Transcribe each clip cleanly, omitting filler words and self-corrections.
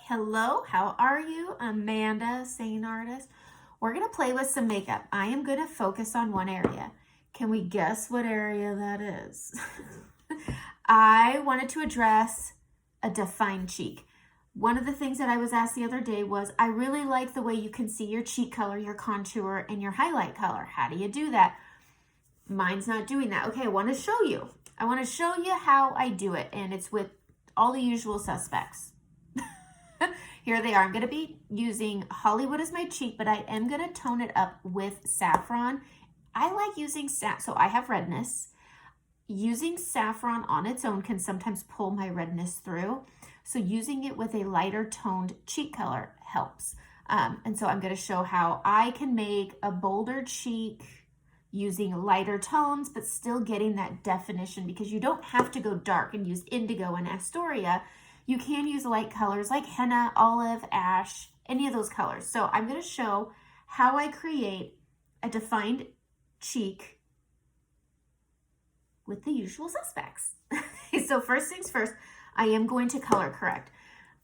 Hello, how are you? Amanda, Seint artist. We're going to play with some makeup. I am going to focus on one area. Can we guess what area that is? I wanted to address a defined cheek. One of the things that I was asked the other day was, I really like the way you can see your cheek color, your contour, and your highlight color. How do you do that? Mine's not doing that. Okay, I want to show you. I want to show you how I do it, and it's with all the usual suspects. Here they are. I'm going to be using Hollywood as my cheek, but I am going to tone it up with saffron. I like using so I have redness. Using saffron on its own can sometimes pull my redness through. So using it with a lighter toned cheek color helps. And so I'm going to show how I can make a bolder cheek using lighter tones, but still getting that definition, because you don't have to go dark and use indigo and Astoria. You can use light colors like henna, olive, ash, any of those colors. So I'm going to show how I create a defined cheek with the usual suspects. So first things first, I am going to color correct.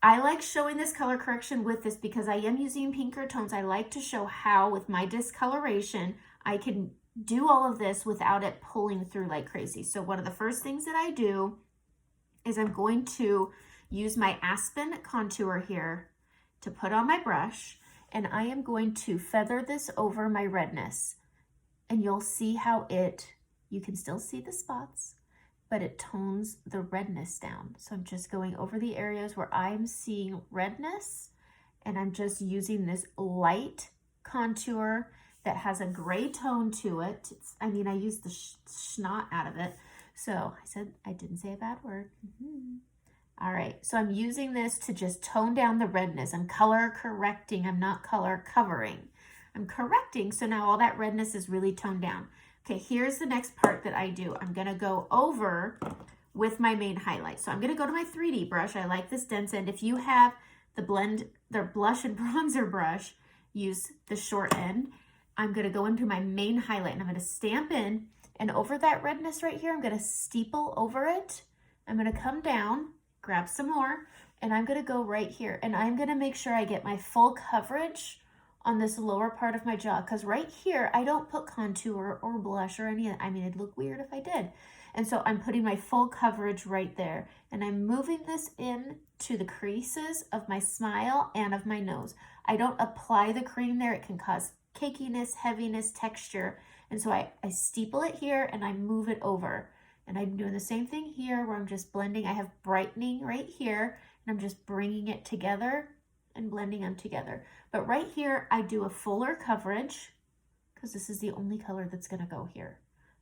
I like showing this color correction with this because I am using pinker tones. I like to show how with my discoloration, I can do all of this without it pulling through like crazy. So one of the first things that I do is I'm going to use my Aspen contour here to put on my brush, and I am going to feather this over my redness, and you'll see how you can still see the spots, but it tones the redness down. So I'm just going over the areas where I'm seeing redness, and I'm just using this light contour that has a gray tone to it. I used the snot out of it. So I didn't say a bad word. All right, so I'm using this to just tone down the redness. I'm color correcting, I'm not color covering. I'm correcting, so now all that redness is really toned down. Okay, here's the next part that I do. I'm gonna go over with my main highlight. So I'm gonna go to my 3D brush. I like this dense end. If you have the blush and bronzer brush, use the short end. I'm gonna go into my main highlight and I'm gonna stamp in, and over that redness right here, I'm gonna steeple over it. I'm gonna come down, grab some more, and I'm gonna go right here, and I'm gonna make sure I get my full coverage on this lower part of my jaw, because right here, I don't put contour or blush or any, it'd look weird if I did. And so I'm putting my full coverage right there, and I'm moving this in to the creases of my smile and of my nose. I don't apply the cream there. It can cause cakiness, heaviness, texture. And so I steeple it here and I move it over. And I'm doing the same thing here where I'm just blending. I have brightening right here, and I'm just bringing it together and blending them together. But right here, I do a fuller coverage because this is the only color that's gonna go here.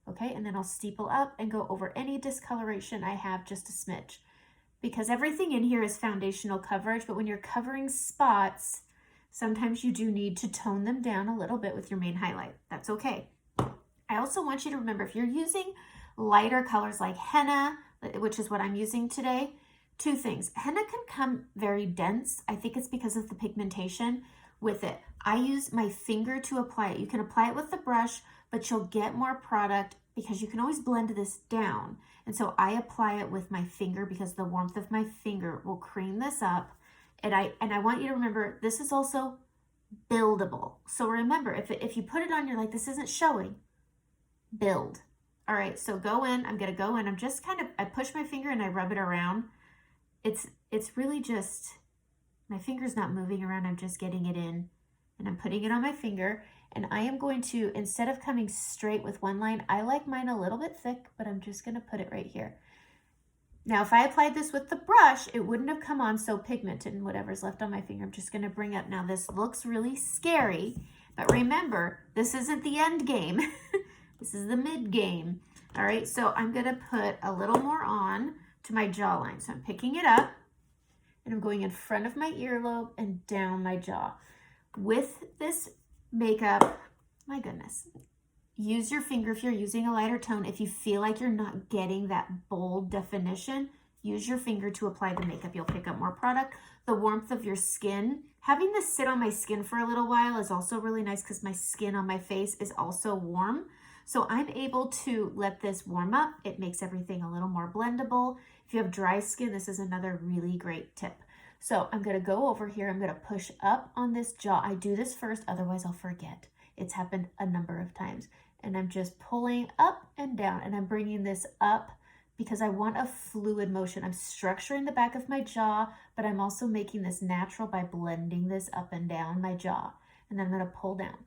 Okay, and then I'll steeple up and go over any discoloration I have, just a smidge. Because everything in here is foundational coverage, but when you're covering spots, sometimes you do need to tone them down a little bit with your main highlight. That's okay. I also want you to remember, if you're using lighter colors like henna, which is what I'm using today, two things. Henna can come very dense. I think it's because of the pigmentation with it. I use my finger to apply it. You can apply it with the brush, but you'll get more product because you can always blend this down. And so I apply it with my finger because the warmth of my finger will cream this up. And I want you to remember, this is also buildable. So remember, if you put it on, you're like, this isn't showing, build. All right, so go in, I'm gonna go in, I'm just I push my finger and I rub it around. It's really just, my finger's not moving around, I'm just getting it in, and I'm putting it on my finger, and I am going to, instead of coming straight with one line, I like mine a little bit thick, but I'm just gonna put it right here. Now, if I applied this with the brush, it wouldn't have come on so pigmented, and whatever's left on my finger, I'm just gonna bring up. Now, this looks really scary, but remember, this isn't the end game. This is the mid game. All right, so I'm gonna put a little more on to my jawline. So I'm picking it up and I'm going in front of my earlobe and down my jaw. With this makeup, my goodness, use your finger if you're using a lighter tone. If you feel like you're not getting that bold definition, use your finger to apply the makeup. You'll pick up more product. The warmth of your skin, having this sit on my skin for a little while is also really nice because my skin on my face is also warm. So I'm able to let this warm up. It makes everything a little more blendable. If you have dry skin, this is another really great tip. So I'm going to go over here. I'm going to push up on this jaw. I do this first, otherwise I'll forget. It's happened a number of times. And I'm just pulling up and down, and I'm bringing this up because I want a fluid motion. I'm structuring the back of my jaw, but I'm also making this natural by blending this up and down my jaw. And then I'm going to pull down.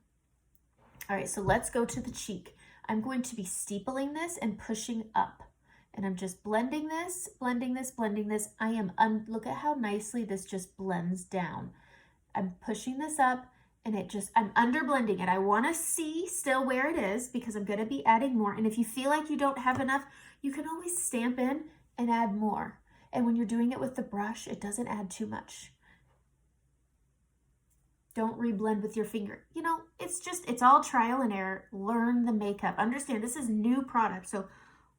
All right, so let's go to the cheek. I'm going to be steepling this and pushing up. And I'm just blending this, blending this, blending this. Look at how nicely this just blends down. I'm pushing this up, and I'm under blending it. I want to see still where it is because I'm going to be adding more. And if you feel like you don't have enough, you can always stamp in and add more. And when you're doing it with the brush, it doesn't add too much. Don't reblend with your finger. You know, it's all trial and error. Learn the makeup. Understand this is new product, so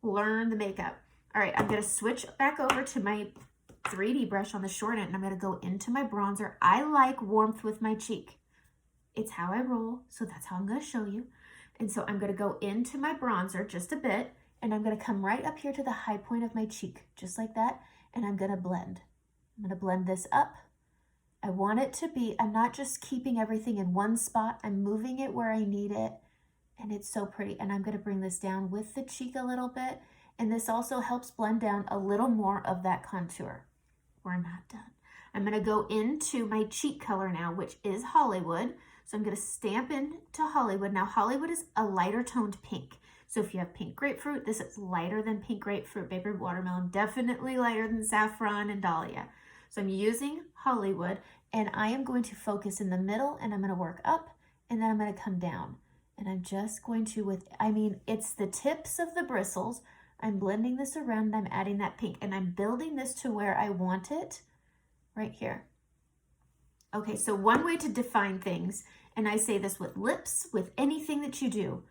learn the makeup. All right, I'm going to switch back over to my 3D brush on the short end, and I'm going to go into my bronzer. I like warmth with my cheek. It's how I roll, so that's how I'm going to show you. And so I'm going to go into my bronzer just a bit, and I'm going to come right up here to the high point of my cheek, just like that, and I'm going to blend. I'm going to blend this up. I want it to be, I'm not just keeping everything in one spot, I'm moving it where I need it, and it's so pretty. And I'm going to bring this down with the cheek a little bit, and this also helps blend down a little more of that contour. We're not done. I'm going to go into my cheek color now, which is Hollywood. So I'm going to stamp into Hollywood. Now Hollywood is a lighter toned pink. So if you have pink grapefruit, this is lighter than pink grapefruit, baby watermelon, definitely lighter than saffron and dahlia. So I'm using Hollywood, and I am going to focus in the middle, and I'm going to work up, and then I'm going to come down. And I'm just going to, it's the tips of the bristles. I'm blending this around, and I'm adding that pink, and I'm building this to where I want it right here. Okay, so one way to define things, and I say this with lips, with anything that you do,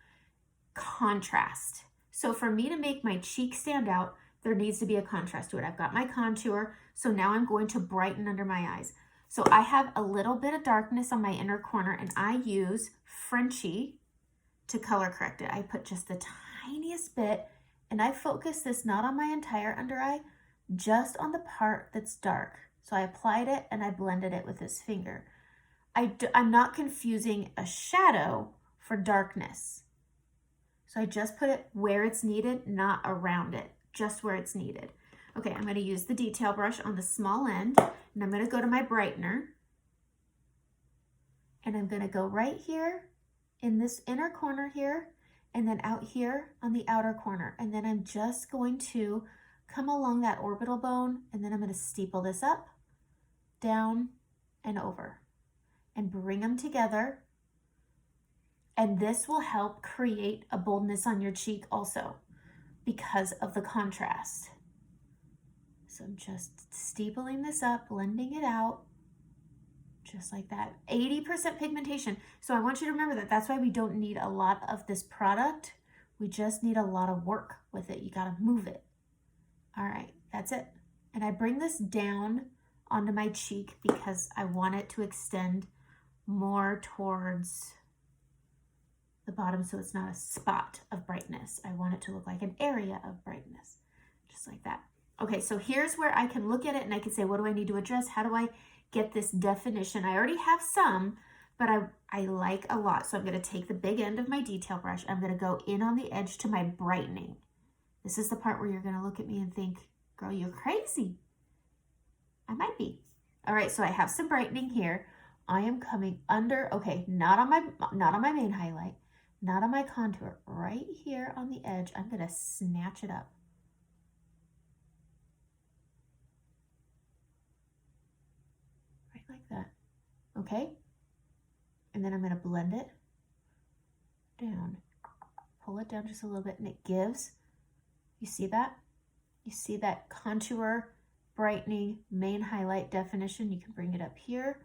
contrast. So for me to make my cheek stand out, there needs to be a contrast to it. I've got my contour, so now I'm going to brighten under my eyes. So I have a little bit of darkness on my inner corner, and I use Frenchie to color correct it. I put just the tiniest bit, and I focus this not on my entire under eye, just on the part that's dark. So I applied it and I blended it with this finger. I'm not confusing a shadow for darkness. So I just put it where it's needed, not around it, just where it's needed. Okay, I'm going to use the detail brush on the small end, and I'm going to go to my brightener, and I'm going to go right here in this inner corner here, and then out here on the outer corner. And then I'm just going to come along that orbital bone, and then I'm going to steeple this up, down, and over, and bring them together. And this will help create a boldness on your cheek also because of the contrast. So I'm just steepling this up, blending it out, just like that. 80% pigmentation. So I want you to remember that. That's why we don't need a lot of this product. We just need a lot of work with it. You got to move it. All right, that's it. And I bring this down onto my cheek because I want it to extend more towards the bottom, so it's not a spot of brightness. I want it to look like an area of brightness, just like that. Okay, so here's where I can look at it and I can say, what do I need to adjust? How do I get this definition? I already have some, but I like a lot. So I'm going to take the big end of my detail brush. I'm going to go in on the edge to my brightening. This is the part where you're going to look at me and think, girl, you're crazy. I might be. All right, so I have some brightening here. I am coming under, okay, not on my main highlight, not on my contour, right here on the edge. I'm going to snatch it up. Right like that. Okay? And then I'm going to blend it down. Pull it down just a little bit, and it gives, you see that? You see that contour, brightening, main highlight definition? You can bring it up here,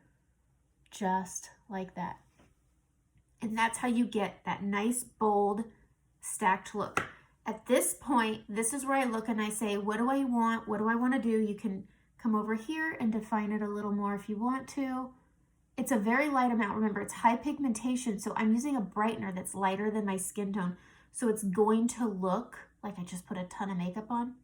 just like that. And that's how you get that nice, bold, stacked look. At this point, this is where I look and I say, what do I want? What do I want to do? You can come over here and define it a little more if you want to. It's a very light amount. Remember, it's high pigmentation, so I'm using a brightener that's lighter than my skin tone. So it's going to look like I just put a ton of makeup on.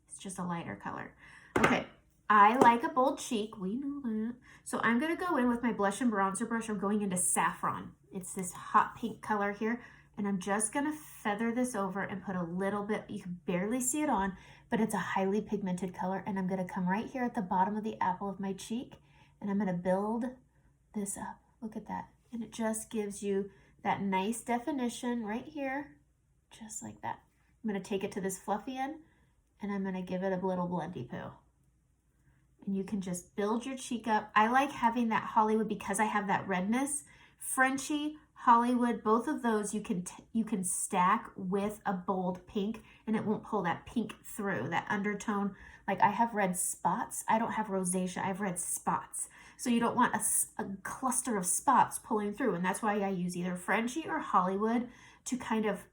It's just a lighter color. Okay, I like a bold cheek. We know that. So I'm going to go in with my blush and bronzer brush. I'm going into Saffron. It's this hot pink color here. And I'm just going to feather this over and put a little bit, you can barely see it on, but it's a highly pigmented color. And I'm going to come right here at the bottom of the apple of my cheek. And I'm going to build this up. Look at that. And it just gives you that nice definition right here. Just like that. I'm going to take it to this fluffy end. And I'm going to give it a little blendy poo. And you can just build your cheek up. I like having that Hollywood because I have that redness. Frenchie, Hollywood, both of those you can stack with a bold pink and it won't pull that pink through, that undertone. Like I have red spots. I don't have rosacea, I have red spots. So you don't want a cluster of spots pulling through. And that's why I use either Frenchie or Hollywood to kind of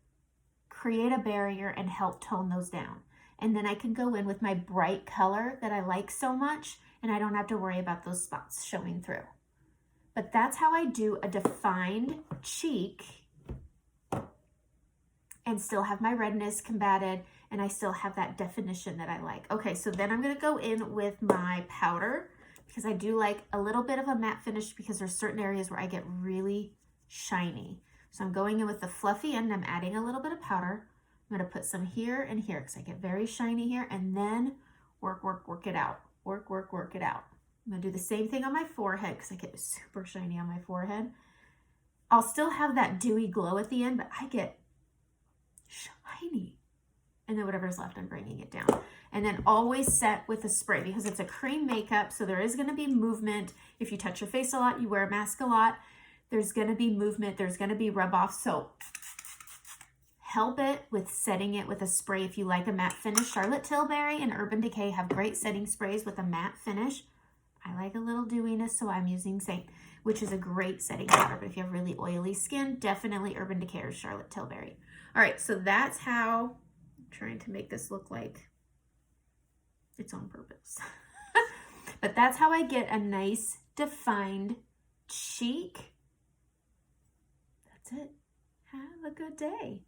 create a barrier and help tone those down. And then I can go in with my bright color that I like so much, and I don't have to worry about those spots showing through. But that's how I do a defined cheek and still have my redness combated, and I still have that definition that I like. Okay, so then I'm gonna go in with my powder because I do like a little bit of a matte finish because there's certain areas where I get really shiny. So I'm going in with the fluffy end, I'm adding a little bit of powder. I'm going to put some here and here because I get very shiny here, and then work it out. Work it out. I'm going to do the same thing on my forehead because I get super shiny on my forehead. I'll still have that dewy glow at the end, but I get shiny. And then whatever's left, I'm bringing it down. And then always set with a spray because it's a cream makeup, so there is going to be movement. If you touch your face a lot, you wear a mask a lot, there's going to be movement, there's going to be rub off. So help it with setting it with a spray if you like a matte finish. Charlotte Tilbury and Urban Decay have great setting sprays with a matte finish. I like a little dewiness, so I'm using Seint, which is a great setting powder. But if you have really oily skin, definitely Urban Decay or Charlotte Tilbury. All right, so that's how I'm trying to make this look like it's on purpose. But that's how I get a nice defined cheek. That's it. Have a good day.